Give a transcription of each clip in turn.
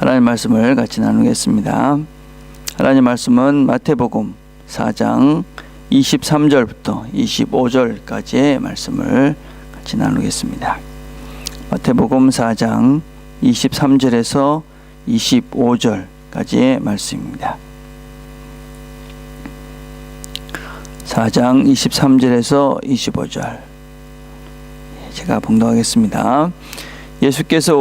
하나님 말씀을 같이 나누겠습니다. 하나님 말씀은 마태복음 4장 23절부터 25절까지의 말씀을 같이 나누겠습니다. 마태복음 4장 23절에서 25절까지의 말씀입니다. 4장 23절에서 25절 제가 봉독하겠습니다. 예수께서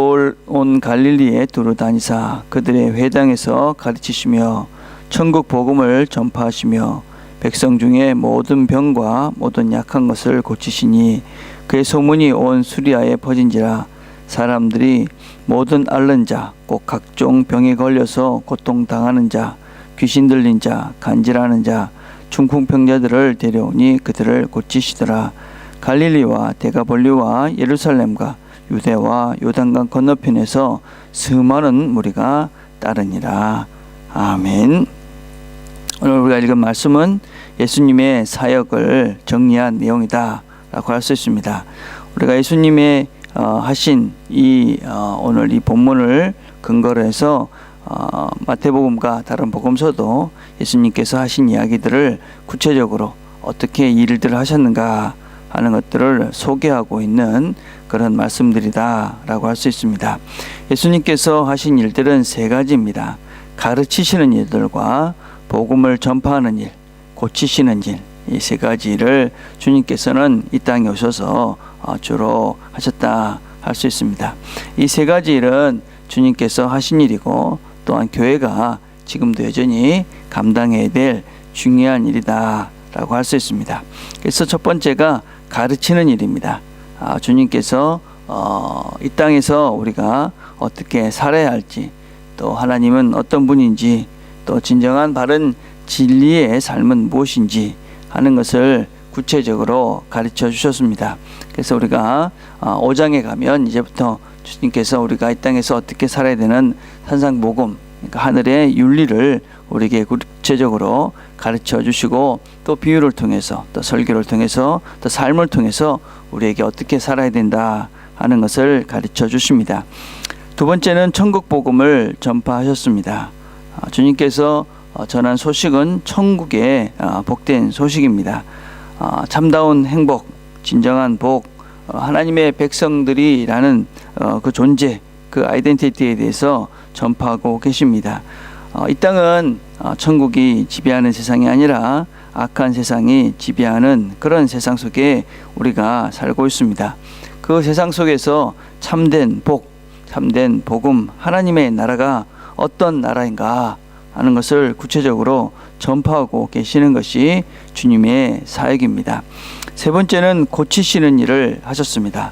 온 갈릴리에 두루 다니사 그들의 회당에서 가르치시며 천국 복음을 전파하시며 백성 중에 모든 병과 모든 약한 것을 고치시니 그의 소문이 온 수리아에 퍼진지라. 사람들이 모든 앓는 자 곧 각종 병에 걸려서 고통당하는 자 귀신 들린 자 간질하는 자 중풍병자들을 데려오니 그들을 고치시더라. 갈릴리와 데가볼리와 예루살렘과 유대와 요단강 건너편에서 수많은 무리가 따르니라. 아멘. 오늘 우리가 읽은 말씀은 예수님의 사역을 정리한 내용이다 라고 할 수 있습니다. 우리가 예수님의 하신 오늘 이 본문을 근거로 해서 마태복음과 다른 복음서도 예수님께서 하신 이야기들을 구체적으로 어떻게 일들을 하셨는가 하는 것들을 소개하고 있는 그런 말씀들이다 라고 할 수 있습니다. 예수님께서 하신 일들은 세 가지입니다. 가르치시는 일들과 복음을 전파하는 일, 고치시는 일, 이 세 가지를 주님께서는 이 땅에 오셔서 주로 하셨다 할 수 있습니다. 이 세 가지 일은 주님께서 하신 일이고 또한 교회가 지금도 여전히 감당해야 될 중요한 일이다 라고 할 수 있습니다. 그래서 첫 번째가 가르치는 일입니다. 주님께서 이 땅에서 우리가 어떻게 살아야 할지, 또 하나님은 어떤 분인지, 또 진정한 바른 진리의 삶은 무엇인지 하는 것을 구체적으로 가르쳐 주셨습니다. 그래서 우리가 5장에 가면 이제부터 주님께서 우리가 이 땅에서 어떻게 살아야 되는 산상복음, 그러니까 하늘의 윤리를 우리에게 구체적으로 가르쳐 주시고 또 비유를 통해서 또 설교를 통해서 또 삶을 통해서 우리에게 어떻게 살아야 된다 하는 것을 가르쳐 주십니다. 두 번째는 천국 복음을 전파하셨습니다. 주님께서 전한 소식은 천국의 복된 소식입니다. 참다운 행복, 진정한 복, 하나님의 백성들이라는 그 존재, 그 아이덴티티에 대해서 전파하고 계십니다. 이 땅은 천국이 지배하는 세상이 아니라 악한 세상이 지배하는 그런 세상 속에 우리가 살고 있습니다. 그 세상 속에서 참된 복, 참된 복음, 하나님의 나라가 어떤 나라인가 하는 것을 구체적으로 전파하고 계시는 것이 주님의 사역입니다. 세 번째는 고치시는 일을 하셨습니다.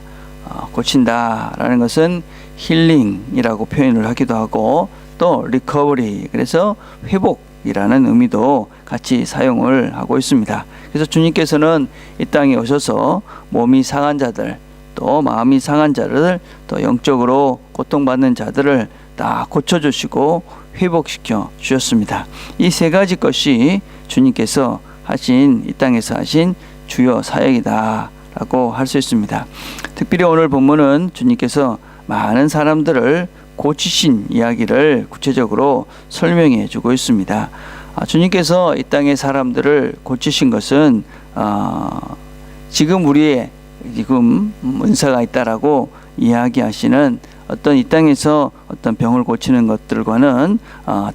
고친다라는 것은 힐링이라고 표현을 하기도 하고 또 리커버리, 그래서 회복이라는 의미도 같이 사용을 하고 있습니다. 그래서 주님께서는 이 땅에 오셔서 몸이 상한 자들, 또 마음이 상한 자를, 또 영적으로 고통받는 자들을 다 고쳐주시고 회복시켜 주셨습니다. 이 세 가지 것이 주님께서 하신, 이 땅에서 하신 주요 사역이다 라고 할 수 있습니다. 특별히 오늘 본문은 주님께서 많은 사람들을 고치신 이야기를 구체적으로 설명해 주고 있습니다. 주님께서 이 땅의 사람들을 고치신 것은 지금 우리의 은사가 있다라고 이야기하시는 어떤 이 땅에서 어떤 병을 고치는 것들과는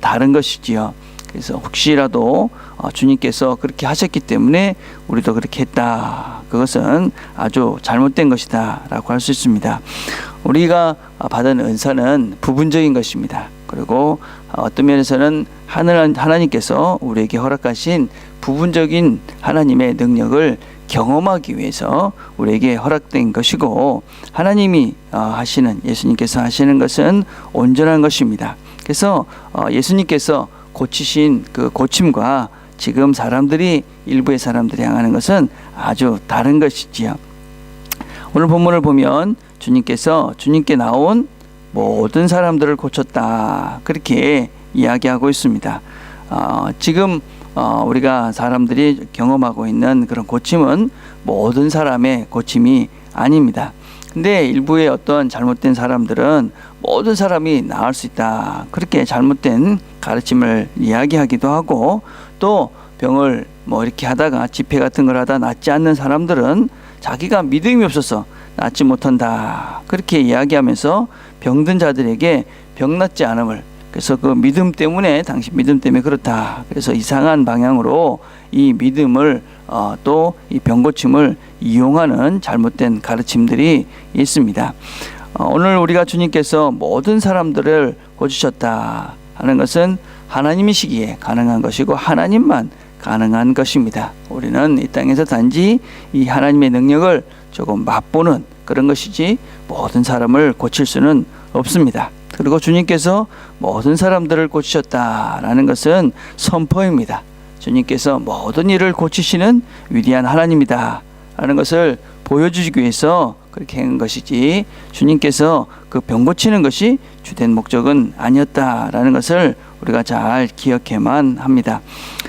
다른 것이지요. 그래서 혹시라도 주님께서 그렇게 하셨기 때문에 우리도 그렇게 했다, 그것은 아주 잘못된 것이다 라고 할 수 있습니다. 우리가 받은 은사는 부분적인 것입니다. 그리고 어떤 면에서는 하나님께서 우리에게 허락하신 부분적인 하나님의 능력을 경험하기 위해서 우리에게 허락된 것이고, 하나님이 하시는, 예수님께서 하시는 것은 온전한 것입니다. 그래서 예수님께서 고치신 그 고침과 지금 일부의 사람들이 향하는 것은 아주 다른 것이지요. 오늘 본문을 보면 주님께 나온 모든 사람들을 고쳤다, 그렇게 이야기하고 있습니다. 지금 우리가 사람들이 경험하고 있는 그런 고침은 모든 사람의 고침이 아닙니다. 근데 일부의 어떤 잘못된 사람들은 모든 사람이 나을 수 있다, 그렇게 잘못된 가르침을 이야기하기도 하고, 또 병을 뭐 이렇게 하다가 집회 같은 걸 하다 낫지 않는 사람들은 자기가 믿음이 없어서 낫지 못한다, 그렇게 이야기하면서 병든 자들에게 병 낫지 않음을, 그래서 그 믿음 때문에, 당신 믿음 때문에 그렇다, 그래서 이상한 방향으로 이 믿음을 또 이 병고침을 이용하는 잘못된 가르침들이 있습니다. 오늘 우리가 주님께서 모든 사람들을 고치셨다 하는 것은 하나님이시기에 가능한 것이고 하나님만 가능한 것입니다. 우리는 이 땅에서 단지 이 하나님의 능력을 조금 맛보는 그런 것이지 모든 사람을 고칠 수는 없습니다. 그리고 주님께서 모든 사람들을 고치셨다라는 것은 선포입니다. 주님께서 모든 일을 고치시는 위대한 하나님이다 라는 것을 보여주시기 위해서 그렇게 한 것이지, 주님께서 그 병 고치는 것이 주된 목적은 아니었다라는 것을 우리가 잘 기억해만 합니다.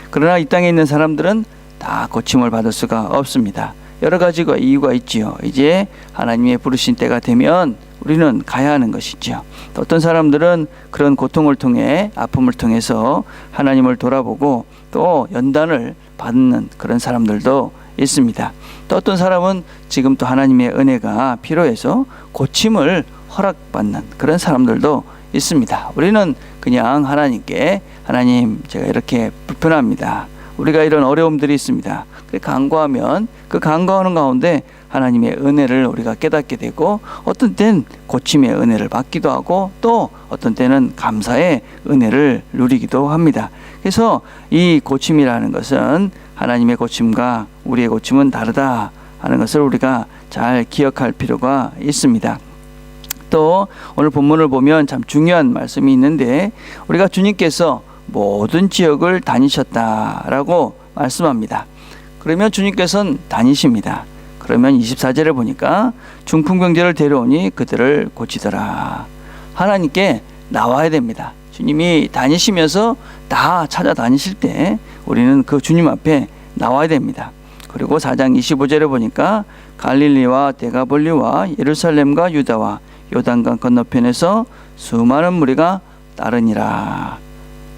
그러나 이 땅에 있는 사람들은 다 고침을 받을 수가 없습니다. 여러 가지가 이유가 있지요. 이제 하나님의 부르신 때가 되면 우리는 가야 하는 것이지요. 또 어떤 사람들은 그런 고통을 통해, 아픔을 통해서 하나님을 돌아보고 또 연단을 받는 그런 사람들도 있습니다. 또 어떤 사람은 지금 또 하나님의 은혜가 필요해서 고침을 허락받는 그런 사람들도 있습니다. 우리는 그냥 하나님께, 하나님 제가 이렇게 불편합니다, 우리가 이런 어려움들이 있습니다, 간구하면 그 간구하는 가운데 하나님의 은혜를 우리가 깨닫게 되고, 어떤 때는 고침의 은혜를 받기도 하고, 또 어떤 때는 감사의 은혜를 누리기도 합니다. 그래서 이 고침이라는 것은 하나님의 고침과 우리의 고침은 다르다 하는 것을 우리가 잘 기억할 필요가 있습니다. 또 오늘 본문을 보면 참 중요한 말씀이 있는데, 우리가 주님께서 모든 지역을 다니셨다라고 말씀합니다. 그러면 주님께서는 다니십니다. 그러면 24절에 보니까 중풍병자를 데려오니 그들을 고치더라. 하나님께 나와야 됩니다. 주님이 다니시면서 다 찾아다니실 때 우리는 그 주님 앞에 나와야 됩니다. 그리고 4장 25절에 보니까 갈릴리와 데가볼리와 예루살렘과 유다와 요단강 건너편에서 수많은 무리가 따르니라.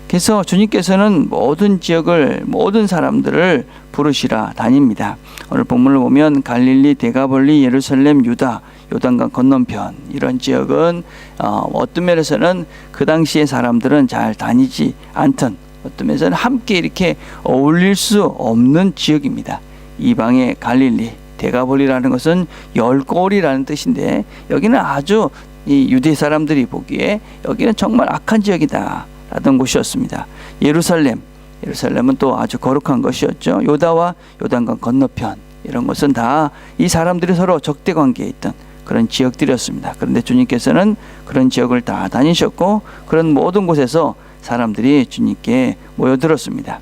그래서 주님께서는 모든 지역을, 모든 사람들을 부르시라 다닙니다. 오늘 본문을 보면 갈릴리, 데가볼리, 예루살렘, 유다, 요단강 건너편, 이런 지역은 어떤 면에서는 그 당시의 사람들은 잘 다니지 않던, 어떤 면에서는 함께 이렇게 어울릴 수 없는 지역입니다. 이방의 갈릴리, 데가볼리라는 것은 열골이라는 뜻인데, 여기는 아주 이 유대 사람들이 보기에 여기는 정말 악한 지역이다 라던 곳이었습니다. 예루살렘은 또 아주 거룩한 것이었죠. 요다와 요단강 건너편, 이런 것은 다 이 사람들이 서로 적대 관계에 있던 그런 지역들이었습니다. 그런데 주님께서는 그런 지역을 다 다니셨고, 그런 모든 곳에서 사람들이 주님께 모여들었습니다.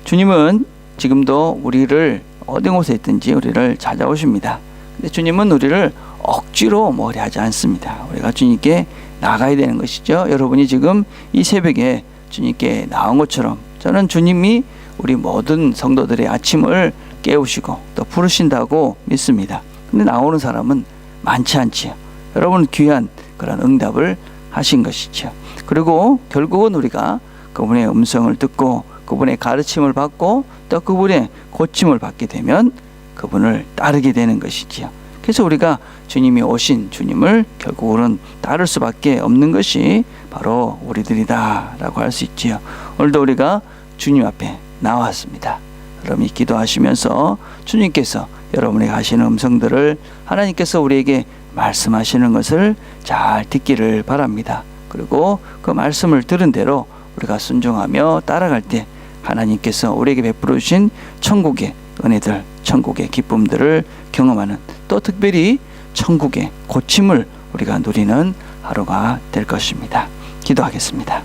주님은 지금도 우리를 어느 곳에 있든지 우리를 찾아오십니다. 근데 주님은 우리를 억지로 뭐래 하지 않습니다. 우리가 주님께 나가야 되는 것이죠. 여러분이 지금 이 새벽에 주님께 나온 것처럼 저는 주님이 우리 모든 성도들의 아침을 깨우시고 또 부르신다고 믿습니다. 근데 나오는 사람은 많지 않지요. 여러분 귀한 그런 응답을 하신 것이죠. 그리고 결국은 우리가 그분의 음성을 듣고 그분의 가르침을 받고 또 그분의 고침을 받게 되면 그분을 따르게 되는 것이지요. 그래서 우리가 주님이 오신 주님을 결국은 따를 수밖에 없는 것이 바로 우리들이다 라고 할 수 있지요. 오늘도 우리가 주님 앞에 나왔습니다. 여러분이 기도하시면서 주님께서 여러분에게 하시는 음성들을 하나님께서 우리에게 말씀하시는 것을 잘 듣기를 바랍니다. 그리고 그 말씀을 들은 대로 우리가 순종하며 따라갈 때 하나님께서 우리에게 베풀어 주신 천국의 은혜들, 천국의 기쁨들을 경험하는, 또 특별히 천국의 고침을 우리가 누리는 하루가 될 것입니다. 기도하겠습니다.